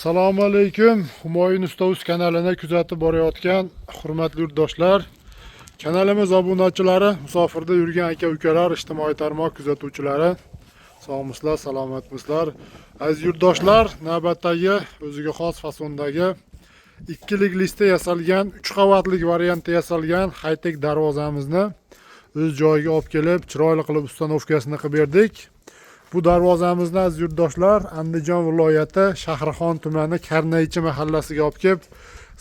Assalomu alaykum. Humoyun Usta.uz kanalini kuzatib borayotgan hurmatli yurtdoshlar, kanalimiz obunachilari, musofirda yurgan aka-ukalar, ijtimoiy tarmoq kuzatuvchilari, sog'misizlar, salomatmisizlar? Aziz yurtdoshlar, navbatdagi o'ziga xos fasondagi ikkilik listda yasalgan, 3 qavatlik variantda yasalgan high-tech darvozamizni o'z joyiga olib kelib, chiroyli qilib ustanovkasini qilib berdik. Bu darvozamizni aziz yurtdoshlar Andijon viloyati Shahrixon tumani Karnaychi mahallasiga olib kelib,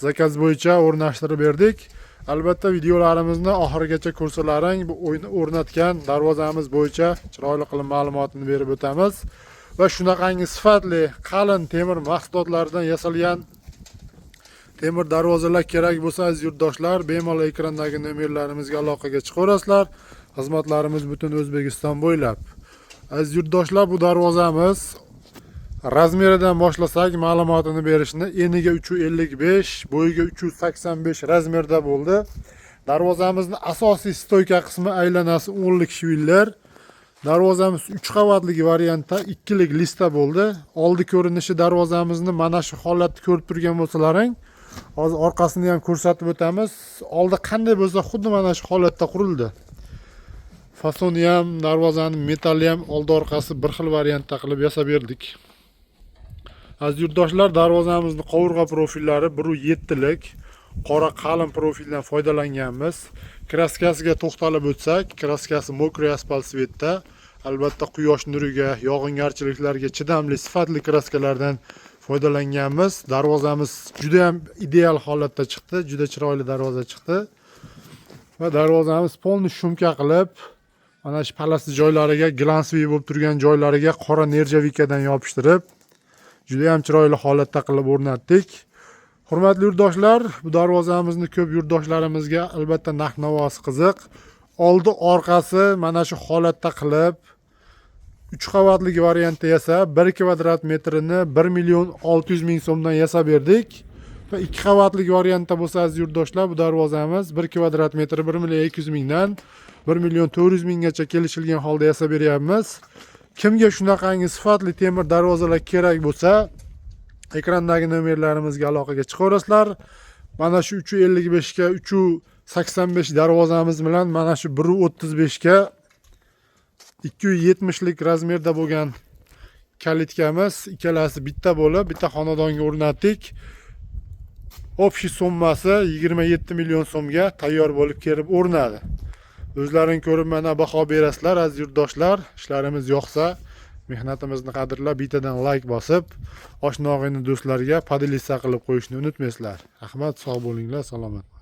zakaz bo'yicha o'rnashtirib berdik. Albatta videolarimizni oxirigacha ko'rsalaring, bu o'rnatgan darvozamiz bo'yicha chiroyli qilib ma'lumotini berib o'tamiz va shunaqangi sifatli, qalin temir mahsulotlaridan yasalgan temir darvozalar kerak bo'lsa aziz yurtdoshlar, bemalol ekrandagi nomerlarimizga aloqaga chiqaverasizlar. Xizmatlarimiz butun O'zbekiston bo'ylab. Aziz yurtdoshlar, bu darvozamiz razmeridan boshlasak ma'lumotini berishni, eniga 355, bo'yiga 385 razmerda bo'ldi. Darvozamizning asosiy stoyka qismi aylanasi 10lik shvillar. Darvozamiz 3 qavatli variantda 2lik lista bo'ldi. Oldi ko'rinishi darvozamizni mana shu holatda ko'rib turgan bo'lsalaring, hozir orqasini ham ko'rsatib o'tamiz. Oldi qanday bo'lsa, xuddi mana shu holatda qurildi. Fasoni ham, darvozani metali ham oldi orqasi bir xil variantda qilib yasab berdik. Aziz yurtdoshlar, darvozamizning qovurg'a profillari 1.7lik qora qalin profildan foydalanganmiz. Kraskasiga to'xtalib o'tsak, kraskasi mokriy asfalt svetda. Albatta quyosh nuriga, yog'ingarchiliklarga chidamli sifatli kraskalardan foydalanganmiz. Darvozamiz juda ham ideal holatda chiqdi, juda chiroyli darvoza chiqdi. Va darvozamiz polni shumka qilib, mana shu palasi joylariga, glansviy bo'lib turgan joylariga qora nerjavikadan yopishtirib, juda ham chiroyli holatda qilib o'rnatdik. Hurmatli yurtdoshlar, bu darvozamizni ko'p yurtdoshlarimizga albatta narx-navosi qiziq. Oldi orqasi mana shu holatda qilib 3 qavatli variantda yasab, 1 kvadrat metrini 1.600.000 so'mdan yasab berdik. Va 2 qavatli variantda bo'lsa aziz yurtdoshlar, bu darvozamiz 1 kvadrat metri 1.200.000 dan 1.400.000 gacha kelishilgan holda yasab beryapmiz. Kimga shunaqangi sifatli temir darvozalar kerak bo'lsa, ekrandagi nomerlarimizga aloqaga chiqaverasizlar. Mana shu 355 ga 385 darvozamiz bilan mana shu 1.35 ga 270 lik razmerda bo'lgan kalitkamiz ikkalasi bitta bo'lib, bitta xonadonga o'rnatdik. Общий summasi 27 million so'mga tayyor bo'lib kelib o'rnadi. O'zlaring ko'rib mana baho berasizlar aziz yurtdoshlar. Ishlarimiz yoqsa, mehnatimizni qadrlab, bittadan like bosib, oshna og'ayni do'stlarga podelitsiya qilib qo'yishni unutmaysizlar. Rahmat, sog' bo'linglar, salomat.